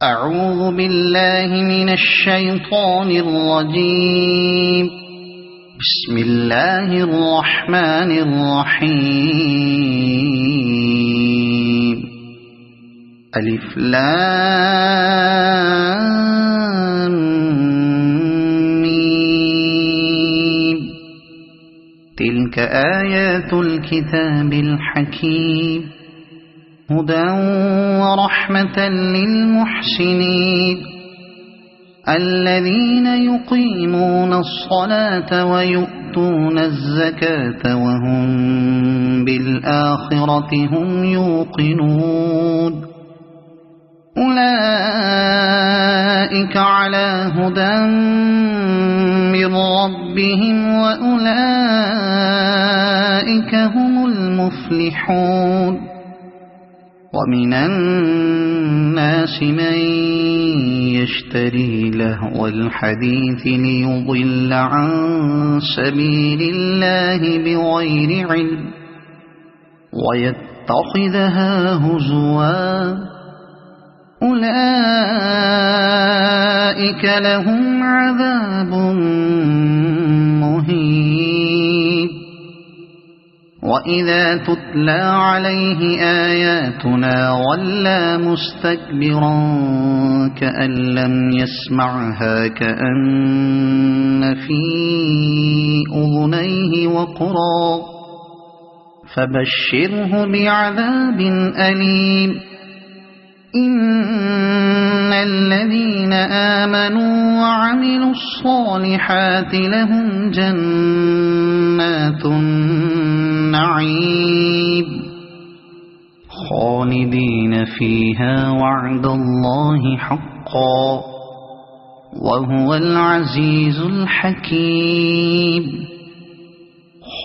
أعوذ بالله من الشيطان الرجيم. بسم الله الرحمن الرحيم. ألف لام ميم. تلك آيات الكتاب الحكيم هدى ورحمة للمحسنين الذين يقيمون الصلاة ويؤتون الزكاة وهم بالآخرة هم يوقنون أولئك على هدى من ربهم وأولئك هم المفلحون. ومن الناس من يشتري لهو الحديث ليضل عن سبيل الله بغير علم ويتخذها هزوا أولئك لهم عذاب مهين. وإذا تتلى عليه آياتنا ولى مستكبرا كأن لم يسمعها كأن في أذنيه وقرا فبشره بعذاب أليم. إن الذين آمنوا وعملوا الصالحات لهم جنات النعيم خالدين فيها وعد الله حقا وهو العزيز الحكيم.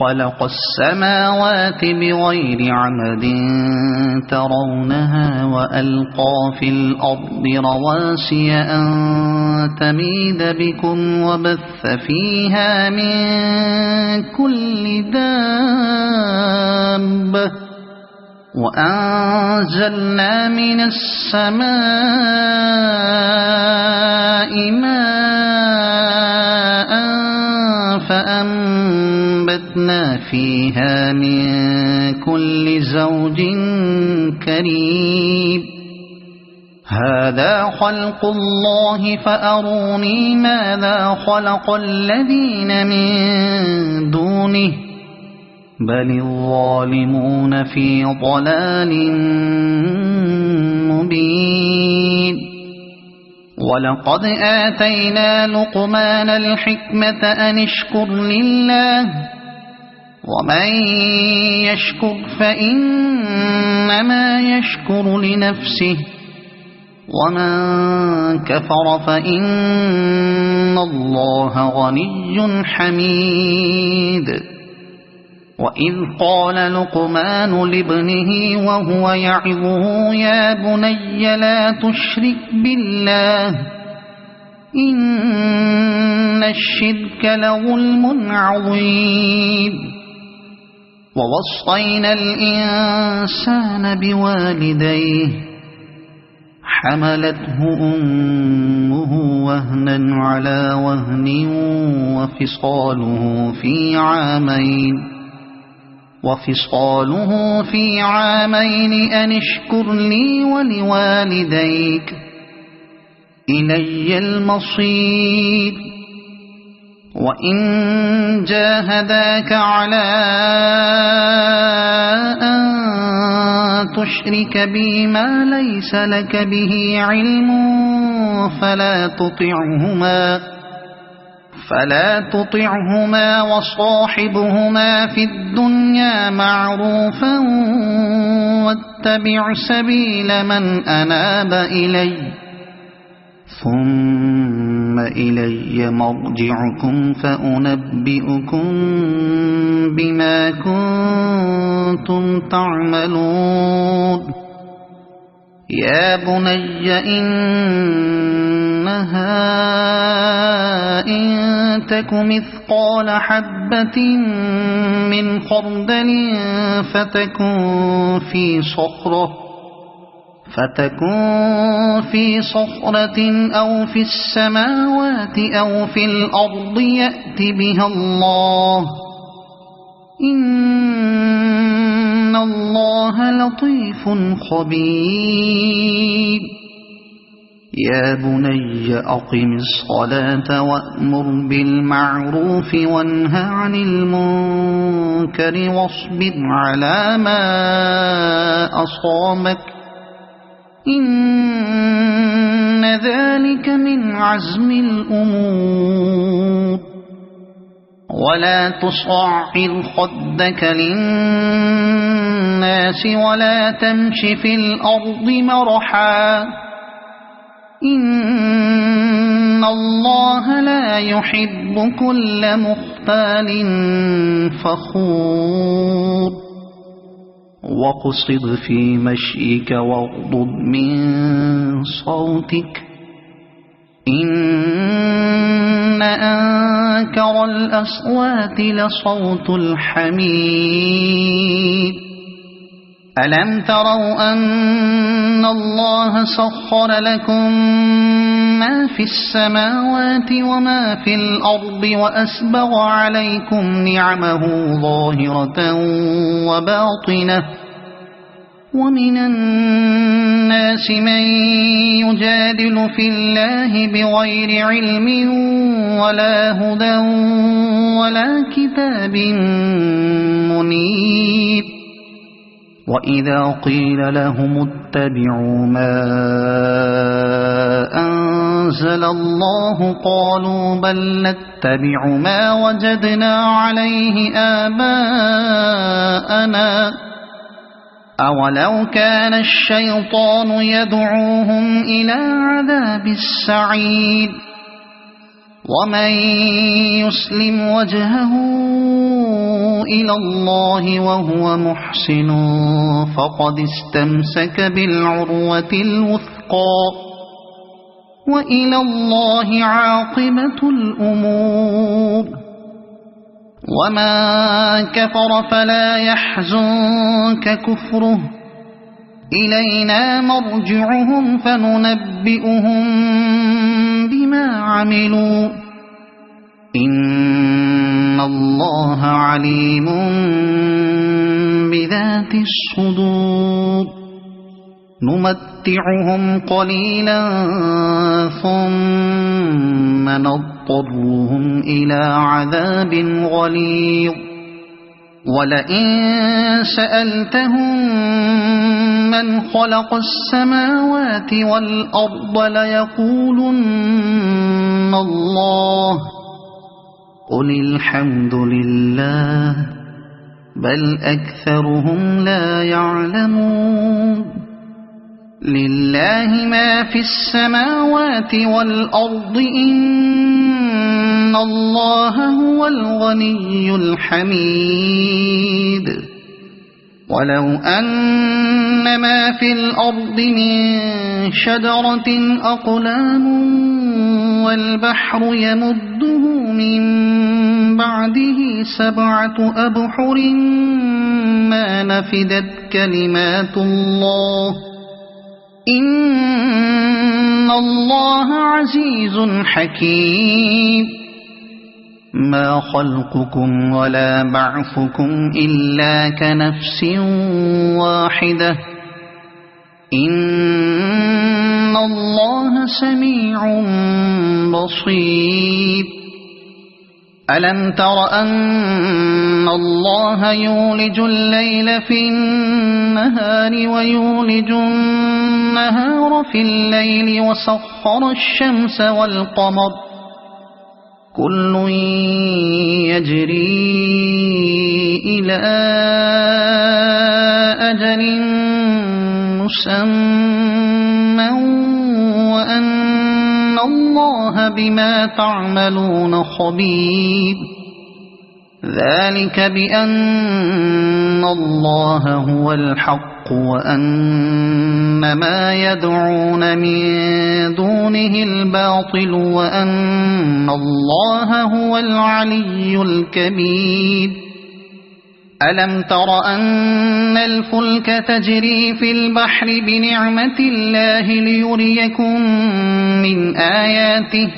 خلق السماوات بغير عمد ترونها وألقى في الأرض رواسي أن تميد بكم وبث فيها من كل دابة وأنزلنا من السماء ماء فأنبتنا فيها من كل زوج كريم. هذا خلق الله فأروني ماذا خلق الذين من دونه بل الظالمون في ضلال مبين. ولقد آتينا لقمان الحكمة أن اشكر لله ومن يشكر فإنما يشكر لنفسه ومن كفر فإن الله غني حميد. وإذ قال لقمان لابنه وهو يعظه يا بني لا تشرك بالله إن الشرك لظلم عظيم. ووصينا الإنسان بوالديه حملته أمه وهنا على وهن وفصاله في عامين أن اشكر لي ولوالديك إلي المصير. وإن جاهداك على أن تشرك بي ما ليس لك به علم فلا تطعهما وصاحبهما في الدنيا معروفا واتبع سبيل من أناب إلي ثم إلي مرجعكم فأنبئكم بما كنتم تعملون. يا بني إنها إن تك مثقال حبة من خردل فتكن فتكون في صخرة أو في السماوات أو في الأرض يأت بها الله إن الله لطيف خبير يا بني أقم الصلاة وأمر بالمعروف وانه عن المنكر واصبر على ما أصابك إن ذلك من عزم الأمور ولا تصعر خدك للناس ولا تمش في الأرض مرحا إن الله لا يحب كل مختال فخور واقصد في مشيك واغضض من صوتك إن أنكر الأصوات لصوت الحمير ألم تروا أن الله سخر لكم ما في السماوات وما في الأرض وأسبغ عليكم نعمه ظاهرة وباطنة ومن الناس من يجادل في الله بغير علم ولا هدى ولا كتاب منير وإذا قيل لهم اتبعوا ما أنزل الله قالوا بل نتبع ما وجدنا عليه آباءنا أولو كان الشيطان يدعوهم إلى عذاب السعير ومن يسلم وجهه إلى الله وهو محسن فقد استمسك بالعروة الوثقى وإلى الله عاقبة الأمور وما كفر فلا يحزنك كفره إلينا مرجعهم فننبئهم بما عملوا إن الله عليم بذات الصدور نمتعهم قليلا ثم نضطرهم إلى عذاب غليظ ولئن سألتهم من خلق السماوات والأرض ليقولن الله قل الحمد لله بل أكثرهم لا يعلمون لله ما في السماوات والأرض إن الله هو الغني الحميد ولو أن ما في الأرض من شجرة أقلام والبحر يمده من بعده 7 أبحر ما نفدت كلمات الله إن الله عزيز حكيم ما خلقكم ولا بعثكم إلا كنفس واحدة إن الله سميع بصير ألم تر أن الله يولج الليل في النهار ويولج النهار في الليل وسخر الشمس والقمر كل يجري إلى أجل مسمى وأن الله بما تعملون خبير ذلك بأن الله هو الحق وأن ما يدعون من دونه الباطل وأن الله هو العلي الكبير ألم تر أن الفلك تجري في البحر بنعمة الله ليريكم من آياته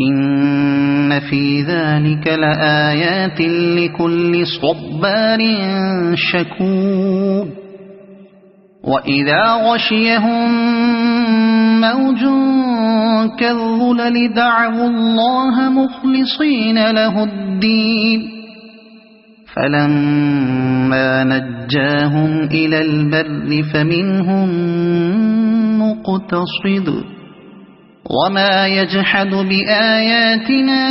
إن في ذلك لآيات لكل صبار شكور وإذا غشيهم موج كالظلل دعوا الله مخلصين له الدين فلما نجاهم إلى البر فمنهم مقتصد وما يجحد بآياتنا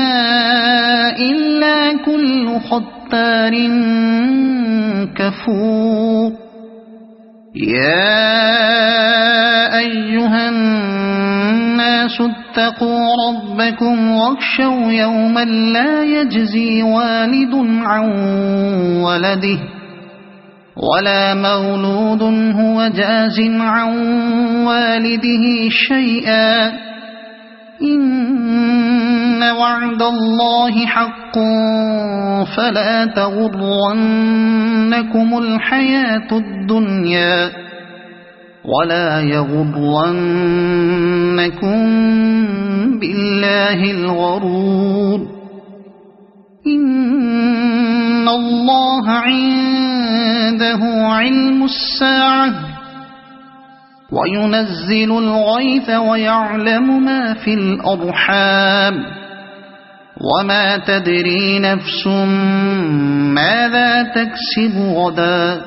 إلا كل ختار كفور يا أيها الناس اتقوا ربكم واخشوا يوما لا يجزي والد عن ولده ولا مولود هو جاز عن والده شيئا إن وعد الله حق فلا تغرنكم الحياة الدنيا ولا يغرنكم بالله الغرور إن الله عنده علم الساعة وينزل الغيث ويعلم ما في الأرحام وما تدري نفس ماذا تكسب غدا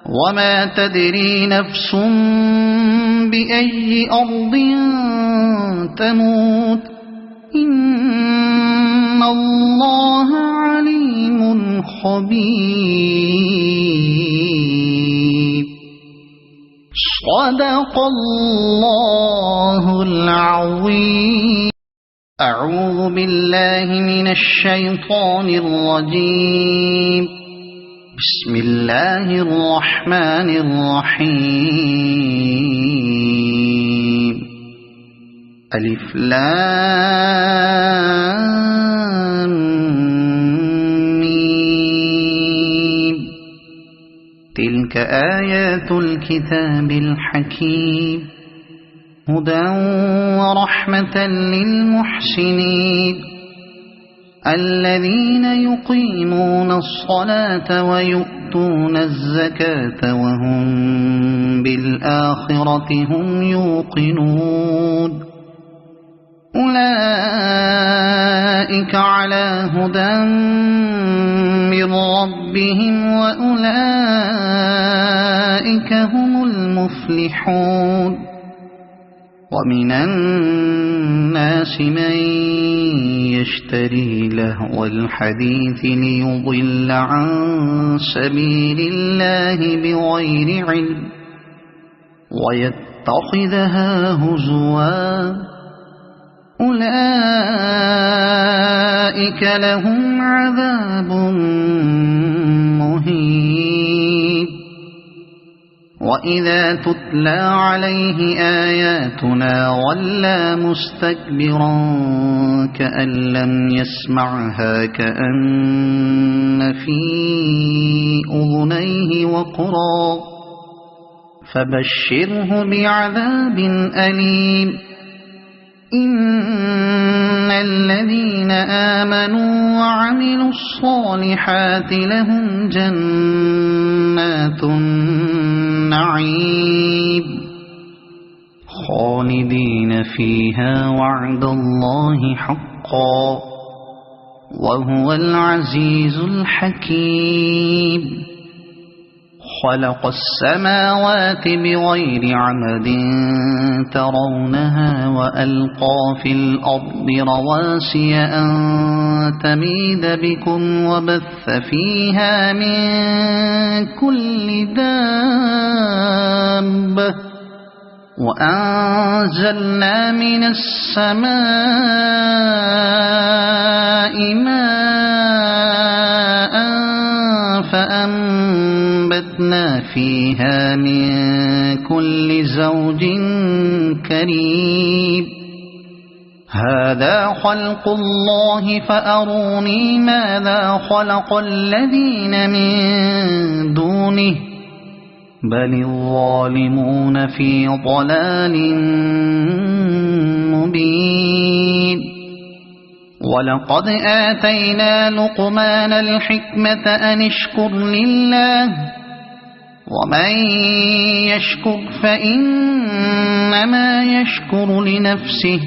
وما تدري نفس بأي أرض تموت إن الله عليم خبير صدق الله العظيم أعوذ بالله من الشيطان الرجيم بسم الله الرحمن الرحيم ألف لام ميم تلك آيات الكتاب الحكيم هدى ورحمة للمحسنين الذين يقيمون الصلاة ويؤتون الزكاة وهم بالآخرة هم يوقنون أولئك على هدى من ربهم وأولئك هم المفلحون ومن الناس من يشتري لهو الحديث ليضل عن سبيل الله بغير علم ويتخذها هزوا أولئك لهم عذاب مهين وإذا تتلى عليه آياتنا ولى مستكبرا كأن لم يسمعها كأن في أذنيه وقرا فبشره بعذاب أليم إن الذين آمنوا وعملوا الصالحات لهم جنات النعيم خالدين فيها وعد الله حقا وهو العزيز الحكيم خلق السماوات بغير عمد ترونها وألقى في الأرض رواسي أن تميد بكم وبث فيها من كل دابة وأنزلنا من السماء ماء فأنبتنا فيها من كل زوج كريم هذا خلق الله فأروني ماذا خلق الذين من دونه بل الظالمون في ضلال مبين ولقد آتينا لقمان الحكمة أن اشكر لله ومن يشكر فإنما يشكر لنفسه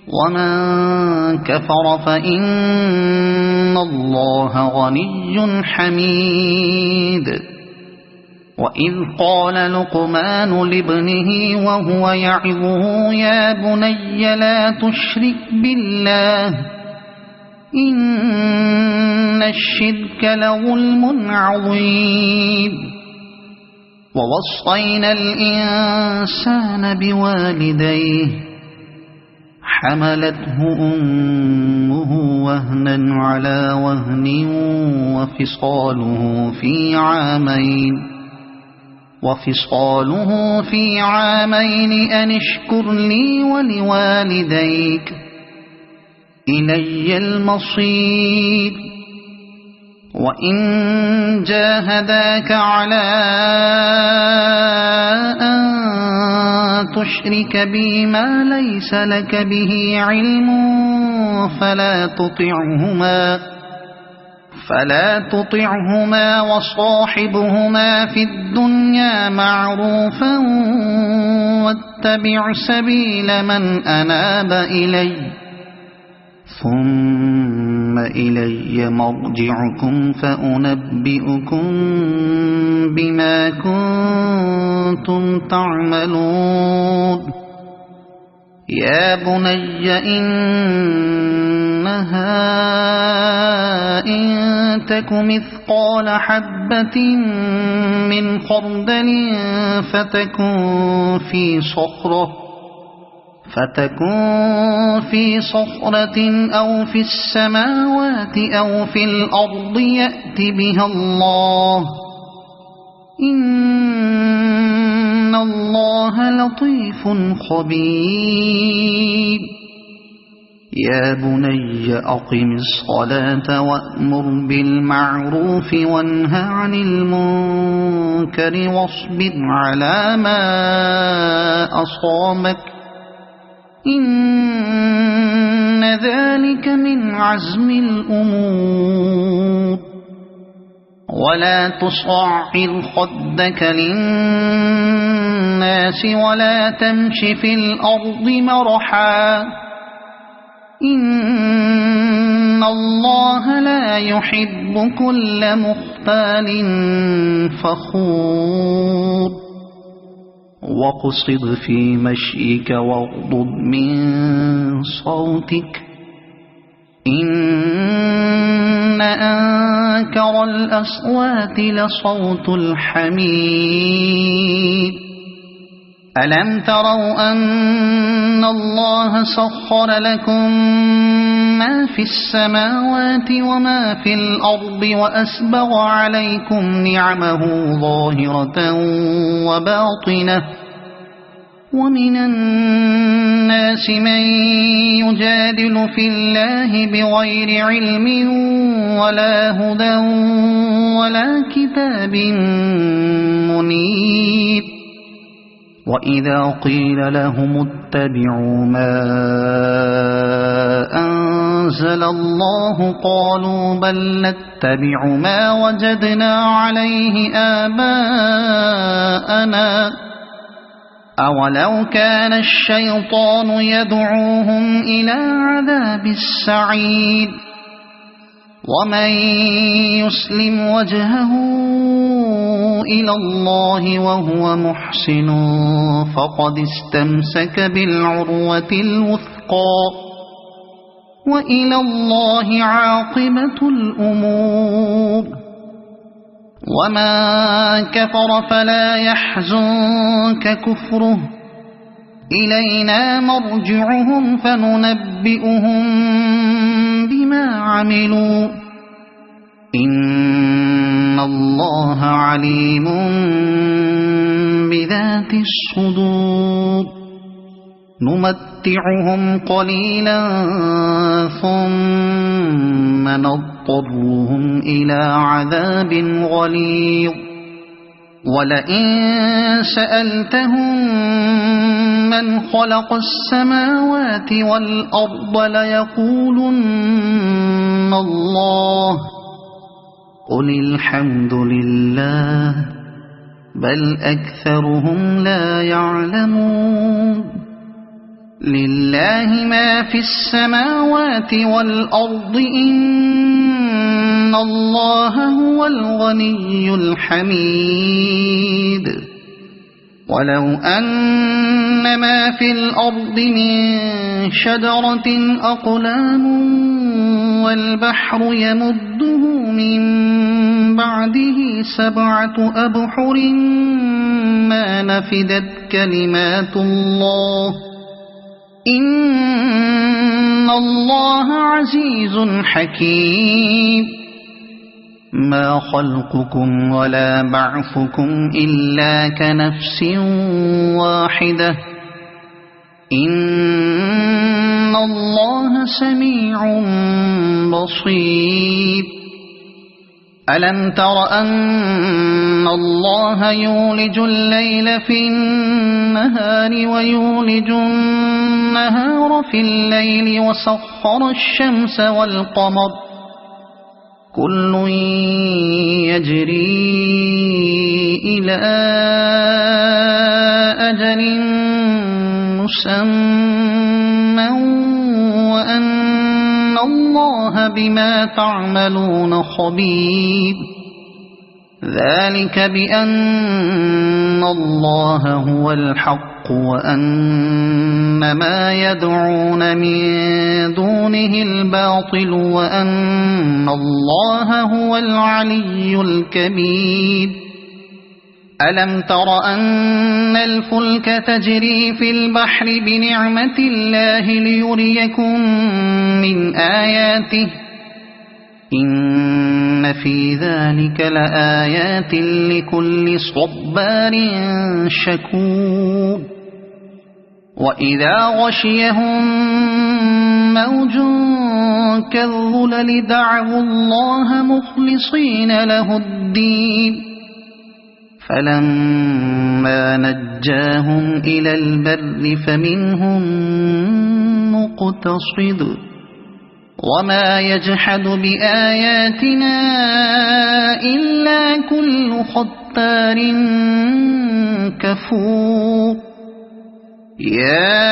ومن كفر فإن الله غني حميد وإذ قال لقمان لابنه وهو يعظه يا بني لا تشرك بالله إن الشرك لظلم عظيم ووصينا الإنسان بوالديه حملته أمه وهنا على وهن وفصاله في عامين أن اشكر لي ولوالديك إلي المصير وإن جاهداك على أن تشرك بي ما ليس لك به علم فلا تطعهما وصاحبهما في الدنيا معروفا واتبع سبيل من أناب إلي ثم إلي مرجعكم فأنبئكم بما كنتم تعملون يا بني إنها إن تك مثقال حبة من خردل فتكن في صخرة أو في السماوات أو في الأرض يأت بها الله إن الله لطيف خبير يا بني أقم الصلاة وأمر بالمعروف وانه عن المنكر واصبر على ما أصابك إن ذلك من عزم الأمور ولا تصعر خدك للناس ولا تمش في الأرض مرحا إن الله لا يحب كل مختال فخور واقصد في مشيك واغضض من صوتك إن أنكر الأصوات لصوت الحمير ألم تروا أن الله سخر لكم ما في السماوات وما في الأرض وأسبغ عليكم نعمه ظاهرة وباطنة ومن الناس من يجادل في الله بغير علم ولا هدى ولا كتاب منير وإذا قيل لهم اتبعوا ما أنزل الله قالوا بل نتبع ما وجدنا عليه آباءنا أولو كان الشيطان يدعوهم إلى عذاب السعير ومن يسلم وجهه إلى الله وهو محسن فقد استمسك بالعروة الوثقى وإلى الله عاقبة الأمور وما كفر فلا يحزنك كفره إلينا مرجعهم فننبئهم بما عملوا إن الله عليم بذات الصدور نمتعهم قليلا ثم نضطرهم إلى عذاب غليظ ولئن سألتهم من خلق السماوات والأرض ليقولن الله قل الحمد لله بل أكثرهم لا يعلمون لله ما في السماوات والأرض إن الله هو الغني الحميد ولو أن ما في الأرض من شجرة أقلام والبحر يمده من بعده 7 أبحر ما نفدت كلمات الله إن الله عزيز حكيم ما خلقكم ولا بعثكم إلا كنفس واحدة إن الله سميع بصير ألم تر أن الله يولج الليل في النهار ويولج النهار في الليل وسخر الشمس والقمر كل يجري إلى أجل مسمى وأن الله بما تعملون خبير ذلك بأن الله هو الحق وأن ما يدعون من دونه الباطل وأن الله هو العلي الكبير ألم تر أن الفلك تجري في البحر بنعمة الله ليريكم من آياته إن في ذلك لآيات لكل صبار شكور وإذا غشيهم موج كالظلل دعوا الله مخلصين له الدين فلما نجاهم إلى البر فمنهم مقتصد وما يجحد بآياتنا إلا كل ختار كفور يا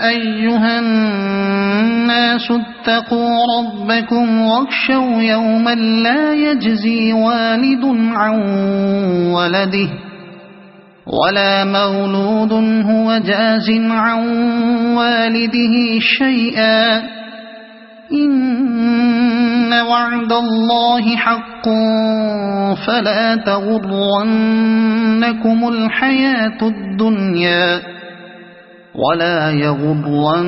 أيها الناس اتقوا ربكم واخشوا يوما لا يجزي والد عن ولده ولا مولود هو جاز عن والده شيئا إن وعد الله حق فلا تغرنكم الحياة الدنيا ولا يغرنكم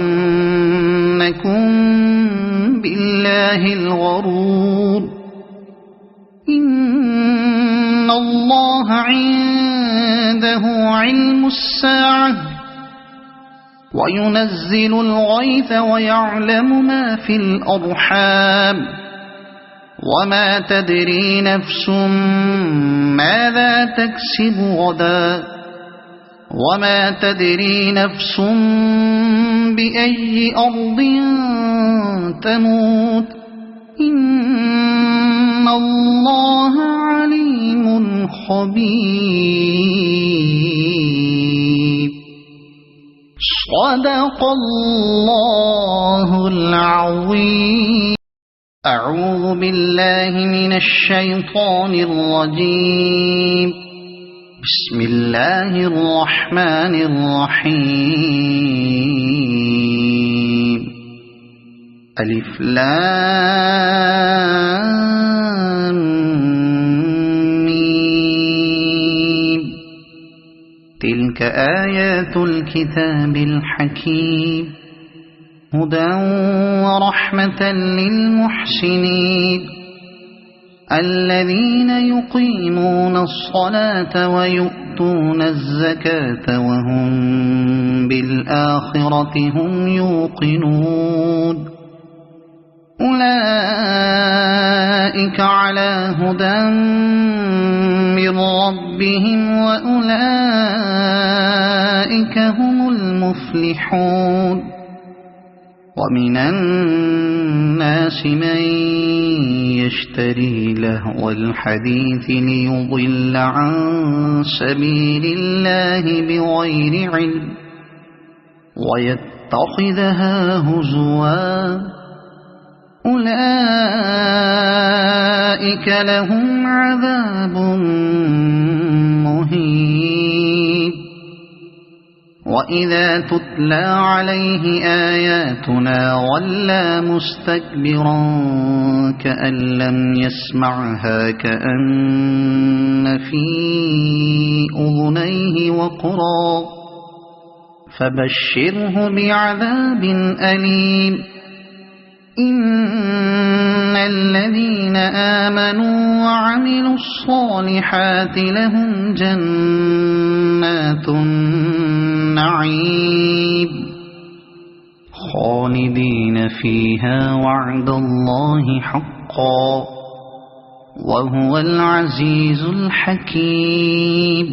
بالله الغرور إن الله عنده علم الساعة وينزل الغيث ويعلم ما في الأرحام وما تدري نفس ماذا تكسب غدا وما تدري نفس بأي أرض تموت إن الله عليم خبير صدق الله العظيم أعوذ بالله من الشيطان الرجيم بسم الله الرحمن الرحيم ألف لام ميم تلك آيات الكتاب الحكيم هدى ورحمة للمحسنين الذين يقيمون الصلاة ويؤتون الزكاة وهم بالآخرة وبالآخرة هم يوقنون أولئك على هدى من ربهم وأولئك هم المفلحون ومن الناس من يشتري لهو الحديث ليضل عن سبيل الله بغير علم ويتخذها هزوا أولئك لهم عذاب مهين وإذا تتلى عليه آياتنا ولى مستكبرا كأن لم يسمعها كأن في أذنيه وقرا فبشره بعذاب أليم إن الذين آمنوا وعملوا الصالحات لهم جنات النعيم خالدين فيها وعد الله حقا وهو العزيز الحكيم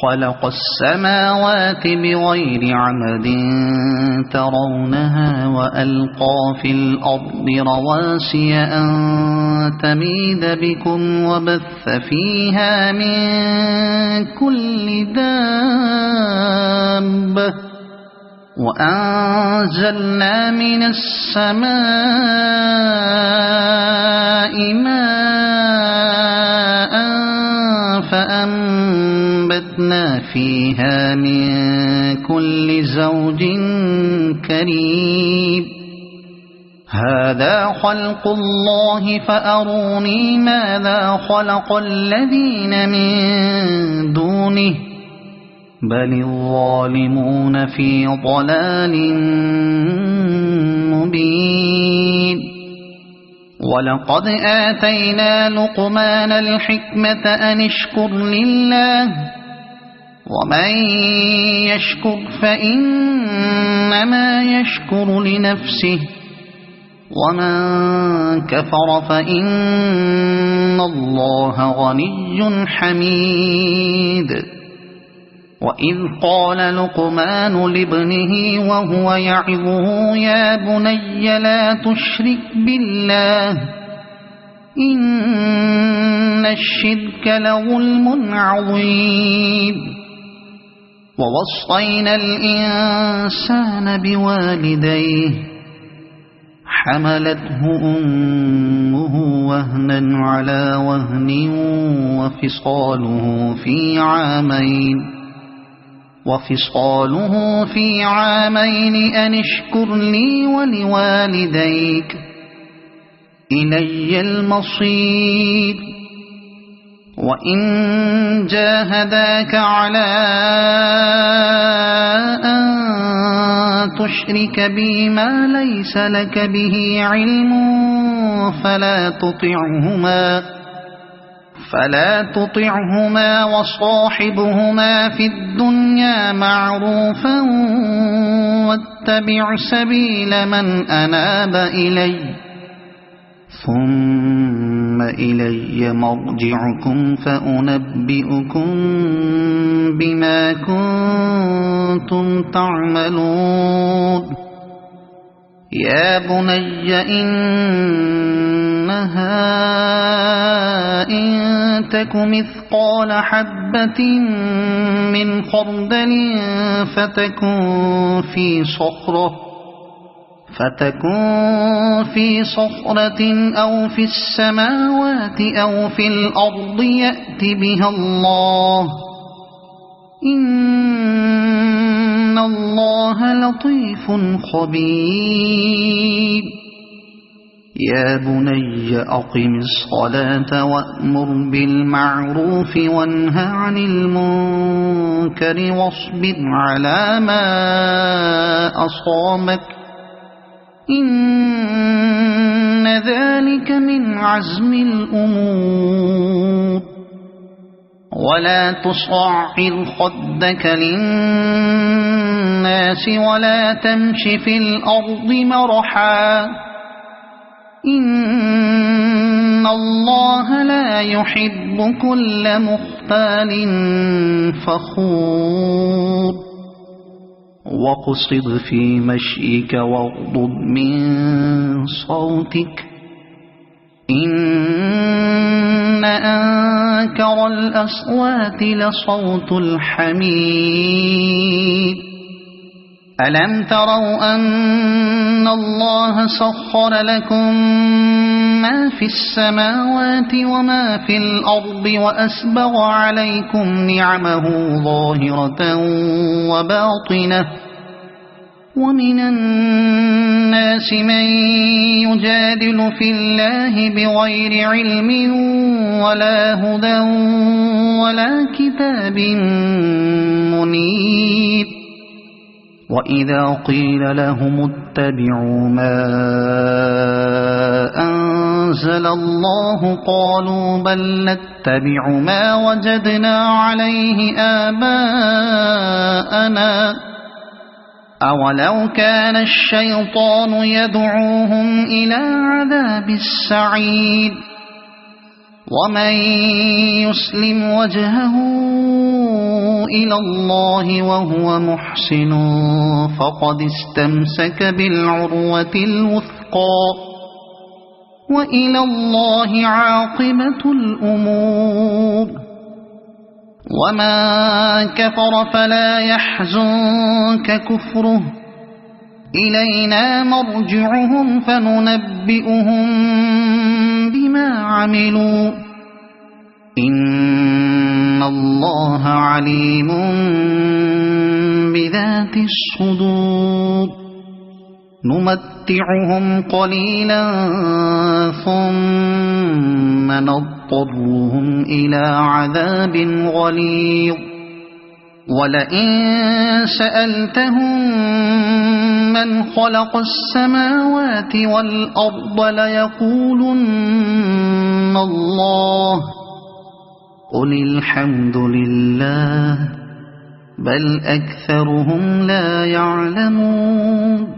خلق السماوات بغير عمد ترونها وألقى في الأرض رواسي أن تميد بكم وبث فيها من كل دابة وأنزلنا من السماء ماء فأنبتنا فيها من كل زوج كريم هذا خلق الله فأروني ماذا خلق الذين من دونه بل الظالمون في ضلال مبين ولقد آتينا لقمان الحكمة أن اشكر لله ومن يشكر فإنما يشكر لنفسه ومن كفر فإن الله غني حميد وإذ قال لقمان لابنه وهو يعظه يا بني لا تشرك بالله إن الشرك لظلم عظيم ووصينا الإنسان بوالديه حملته أمه وهنا على وهن وفصاله في عامين أن اشكر لي ولوالديك إلي المصير وإن جاهداك على أن تشرك بي ما ليس لك به علم فلا تطعهما وصاحبهما في الدنيا معروفا واتبع سبيل من أناب إلي ثم إلي مرجعكم فأنبئكم بما كنتم تعملون يا بني إنها إن تك مثقال حبة من خردل فتكن في صخرة أو في السماوات أو في الأرض يأت بها الله إن الله لطيف خبير يا بني أقم الصلاة وأمر بالمعروف وانه عن المنكر واصبر على ما أصابك إن ذلك من عزم الأمور ولا تصعر خدك للناس ولا تمش في الأرض مرحا إن الله لا يحب كل مختال فخور واقصد في مشيك واغضض من صوتك إن أنكر الأصوات لصوت الحميد ألم تروا أن الله سخر لكم ما في السماوات وما في الأرض وأسبغ عليكم نعمه ظاهرة وباطنة ومن الناس من يجادل في الله بغير علم ولا هدى ولا كتاب منير وإذا قيل لهم اتبعوا ما أنزل الله قالوا بل نتبع ما وجدنا عليه آباءنا أولو كان الشيطان يدعوهم إلى عذاب السعير ومن يسلم وجهه إلى الله وهو محسن فقد استمسك بالعروة الوثقى وإلى الله عاقبة الأمور وما كفر فلا يحزنك كفره إلينا مرجعهم فننبئهم بما عملوا إن الله عليم بذات الصدور نمتعهم قليلا ثم نضطرهم إلى عذاب غليظ ولئن سألتهم من خلق السماوات والأرض ليقولن الله قل الحمد لله بل أكثرهم لا يعلمون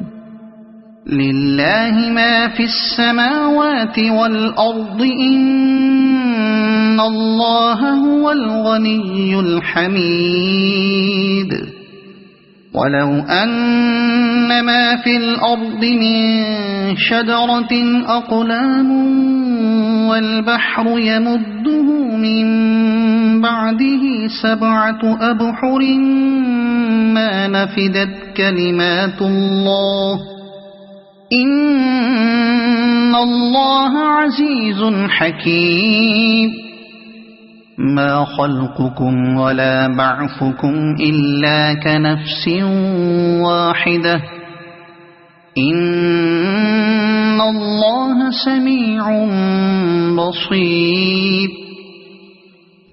لله ما في السماوات والأرض إن الله هو الغني الحميد ولو أن ما في الأرض من شجرة أقلام والبحر يمده من بعده 7 أبحر ما نفدت كلمات الله إن الله عزيز حكيم ما خلقكم ولا بعثكم إلا كنفس واحدة إن الله سميع بصير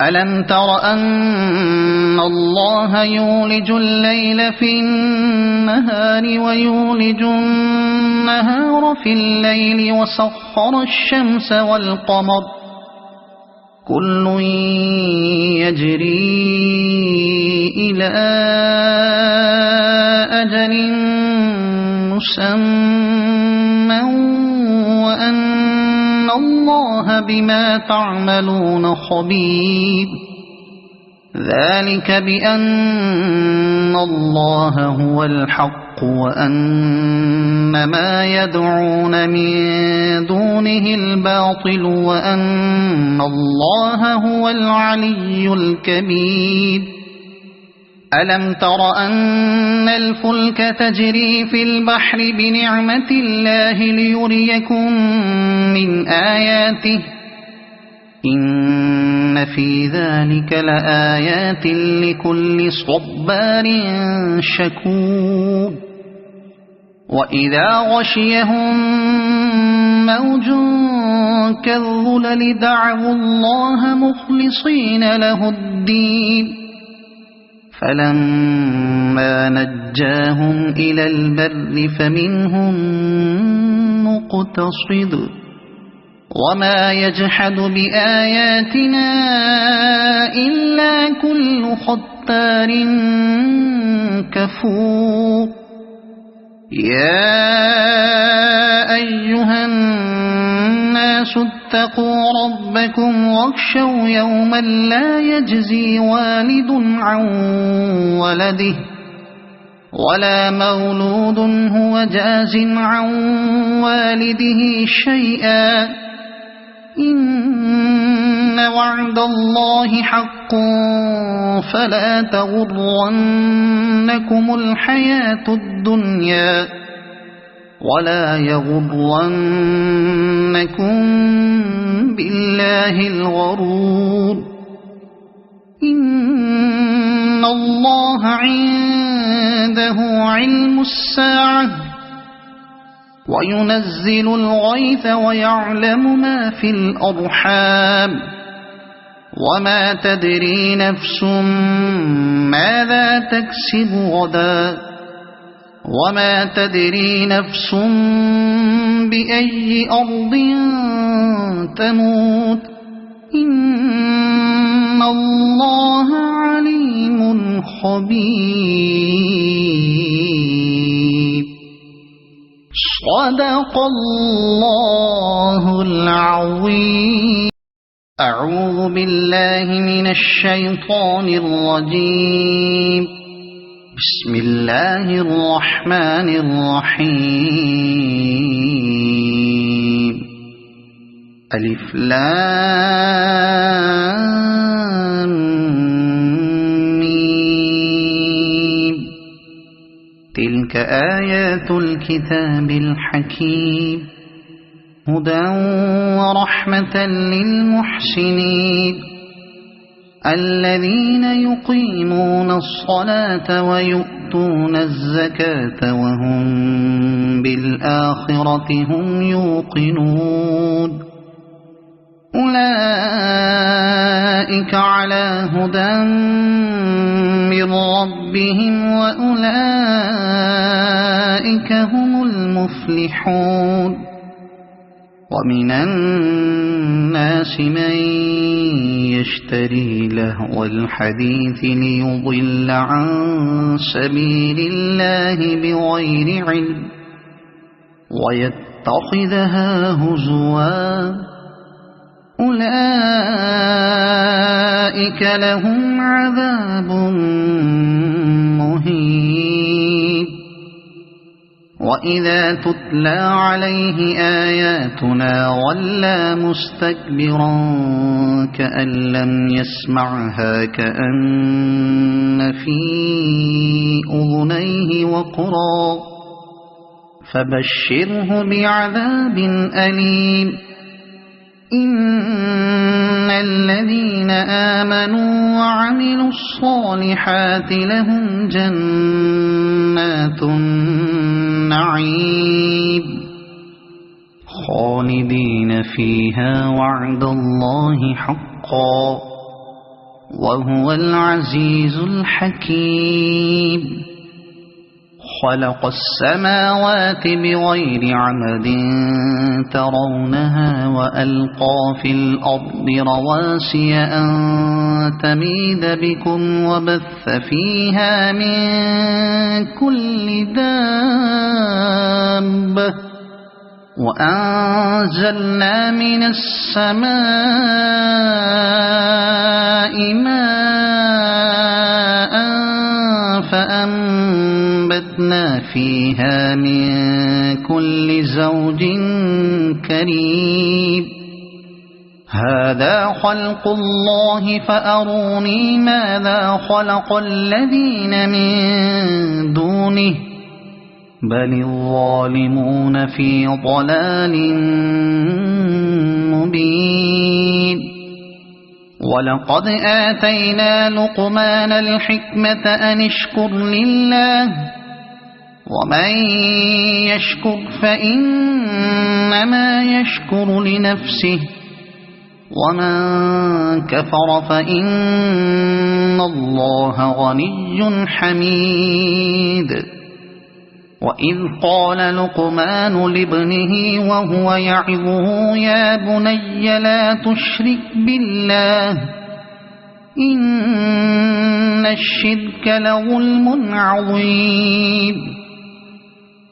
ألم تر أن الله يولج الليل في النهار ويولج النهار في الليل وسخر الشمس والقمر كل يجري إلى أجل مسمى وأن الله بما تعملون خبير ذلك بأن الله هو الحق وأن ما يدعون من دونه الباطل وأن الله هو العلي الكبير ألم تر أن الفلك تجري في البحر بنعمة الله ليريكم من آياته إن في ذلك لآيات لكل صبار شكور وإذا غشيهم موج كالظلل دعوا الله مخلصين له الدين فلما نجاهم إلى البر فمنهم مقتصد وما يجحد بآياتنا إلا كل ختار كفور يا أيها الناس اتقوا ربكم واخشوا يوما لا يجزي والد عن ولده ولا مولود هو جاز عن والده شيئا إن وعد الله حق فلا تغرنكم الحياة الدنيا ولا يغرنكم بالله الغرور إن الله عنده علم الساعة وينزل الغيث ويعلم ما في الأرحام وما تدري نفس ماذا تكسب غدا وما تدري نفس بأي أرض تموت إن الله عليم خبير صدق الله العظيم أعوذ بالله من الشيطان الرجيم بسم الله الرحمن الرحيم ألف لام ميم تلك آيات الكتاب الحكيم هدى ورحمة للمحسنين الذين يقيمون الصلاة ويؤتون الزكاة وهم بالآخرة هم يوقنون أولئك على هدى من ربهم وأولئك هم المفلحون ومن الناس من يشتري لهو الحديث ليضل عن سبيل الله بغير علم ويتخذها هزوا أولئك لهم عذاب مهين وإذا تتلى عليه آياتنا ولى مستكبرا كأن لم يسمعها كأن في أذنيه وقرا فبشره بعذاب أليم إن الذين آمنوا وعملوا الصالحات لهم جنات النعيم خالدين فيها وعد الله حقا وهو العزيز الحكيم خلق السماوات بغير عمد ترونها وألقى في الأرض رواسي أن تميد بكم وبث فيها من كل دابة وأنزلنا من السماء ماء فأنبتنا فيها من كل زوج كريم هذا خلق الله فأروني ماذا خلق الذين من دونه بل الظالمون في ضلال مبين ولقد آتينا لقمان الحكمة أن اشكر لله ومن يشكر فإنما يشكر لنفسه ومن كفر فإن الله غني حميد وإذ قال لقمان لابنه وهو يعظه يا بني لا تشرك بالله إن الشرك لظلم عظيم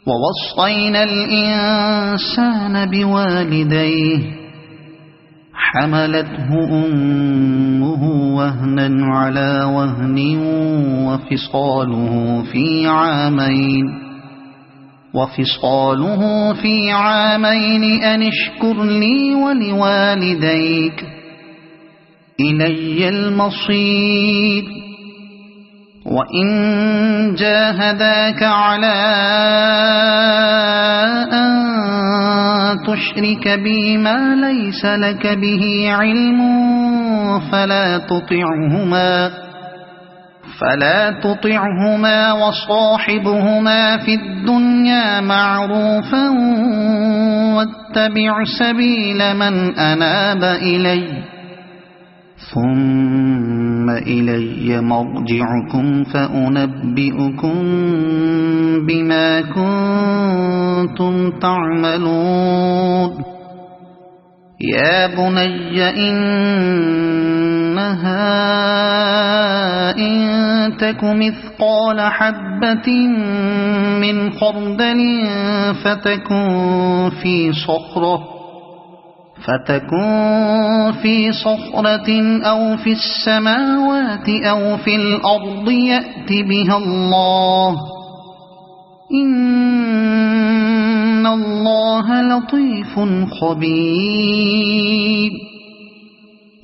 ووصينا الإنسان بوالديه حملته أمه وهنا على وهن وفصاله في عامين أن اشكر لي ولوالديك إلي المصير وإن جاهداك على أن تشرك بي ما ليس لك به علم فلا تطعهما وصاحبهما في الدنيا معروفا واتبع سبيل من أناب إلي ثم إلي مرجعكم فأنبئكم بما كنتم تعملون يا بني إنها إن تك مثقال حبة من خردل فتكن في صخرة أو في السماوات أو في الأرض يأت بها الله إن الله لطيف خبير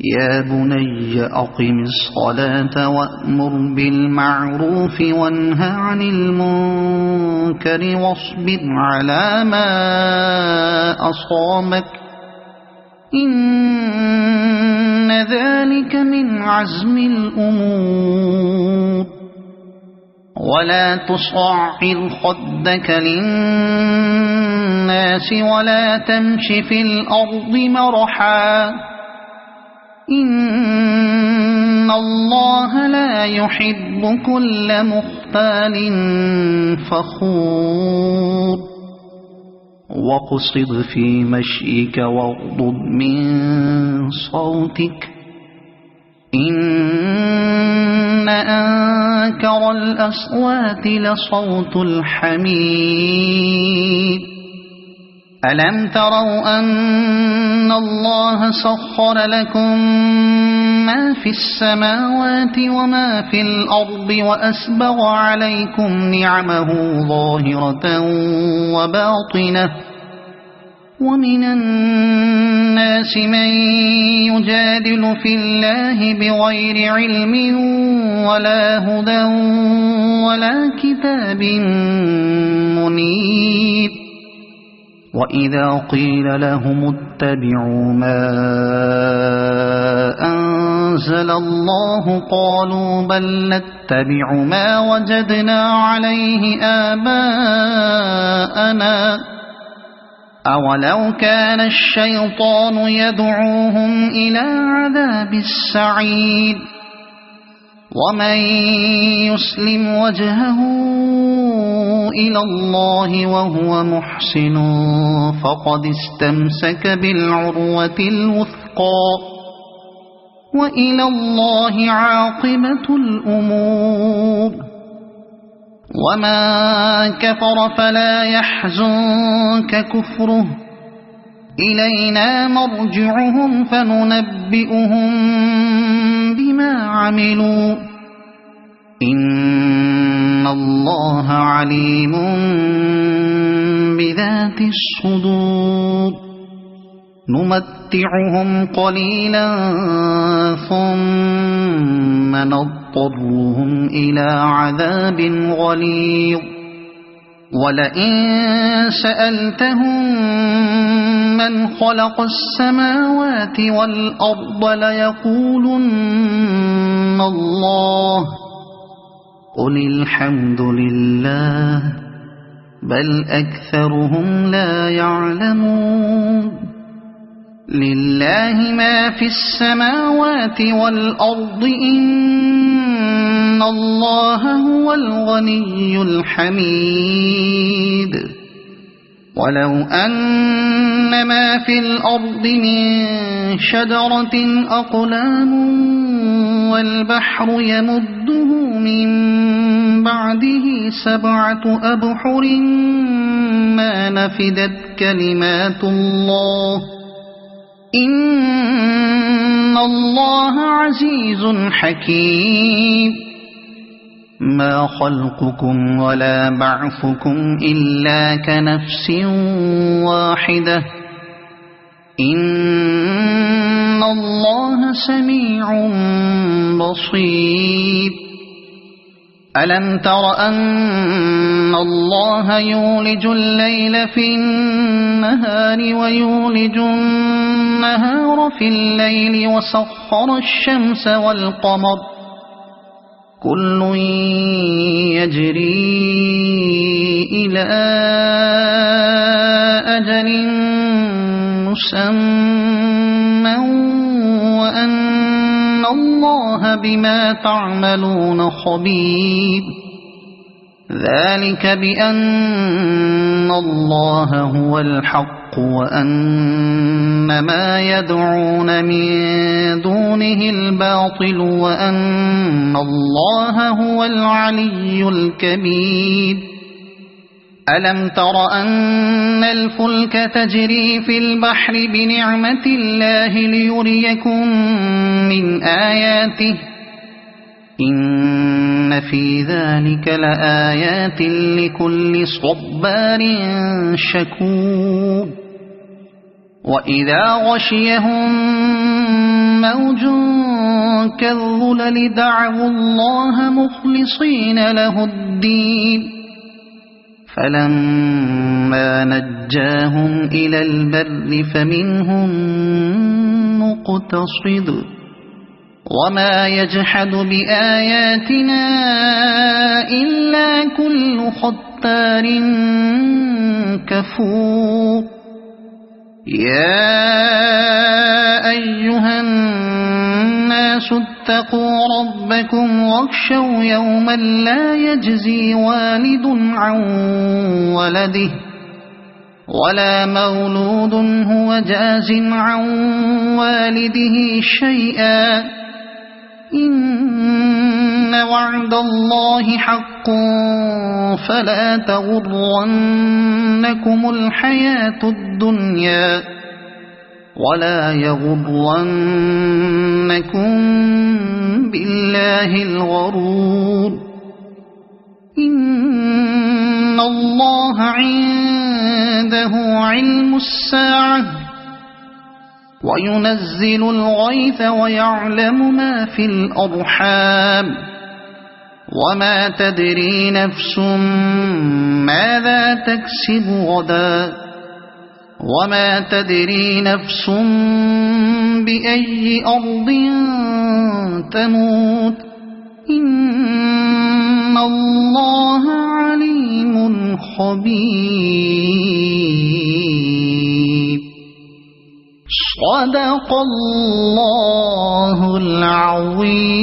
يا بني أقم الصلاة وأمر بالمعروف وانه عن المنكر واصبر على ما أصابك إن ذلك من عزم الأمور ولا تصعر خدك للناس ولا تمش في الأرض مرحا إن الله لا يحب كل مختال فخور واقصد في مشيك واغضض من صوتك إن أنكر الأصوات لصوت الحمير ألم تروا أن الله سخر لكم ما في السماوات وما في الأرض وأسبغ عليكم نعمه ظاهرة وباطنة ومن الناس من يجادل في الله بغير علم ولا هدى ولا كتاب منير وإذا قيل لهم اتبعوا ما أنزل الله قالوا بل نتبع ما وجدنا عليه آباءنا أولو كان الشيطان يدعوهم إلى عذاب السعير ومن يسلم وجهه إلى الله وهو محسن فقد استمسك بالعروة الوثقى وإلى الله عاقبة الأمور وما كفر فلا يحزنك كفره إلينا مرجعهم فننبئهم بما عملوا إن الله عليم بذات الصدور نمتعهم قليلا ثم نضطرهم إلى عذاب غليظ ولئن سألتهم من خلق السماوات والأرض ليقولن الله قل الحمد لله بل أكثرهم لا يعلمون لله ما في السماوات والأرض إن الله هو الغني الحميد ولو أن ما في الأرض من شجرة أقلام والبحر يمده من بعده 7 أبحر ما نفدت كلمات الله إن الله عزيز حكيم ما خلقكم ولا بعثكم إلا كنفس واحدة إن الله سميع بصير ألم تر أن الله يولج الليل في النهار ويولج النهار في الليل وسخر الشمس والقمر كل يجري إلى أجل مسمى وأن الله بما تعملون خبير ذلك بأن الله هو الحق وأن ما يدعون من دونه الباطل وأن الله هو العلي الكبير ألم تر أن الفلك تجري في البحر بنعمة الله ليريكم من آياته إن في ذلك لآيات لكل صبار شكور وإذا غشيهم موج كالظلل دعوا الله مخلصين له الدين فلما نجاهم إلى البر فمنهم مقتصد وما يجحد بآياتنا إلا كل ختار كفور يا أيها الناس اتقوا ربكم واخشوا يوما لا يجزي والد عن ولده ولا مولود هو جاز عن والده شيئا إن وعد الله حق فلا تغرنكم الحياة الدنيا ولا يغرنكم بالله الغرور إن الله عنده علم الساعة وينزل الغيث ويعلم ما في الأرحام وما تدري نفس ماذا تكسب غدا وما تدري نفس بأي أرض تموت إن الله عليم خبير صدق الله العظيم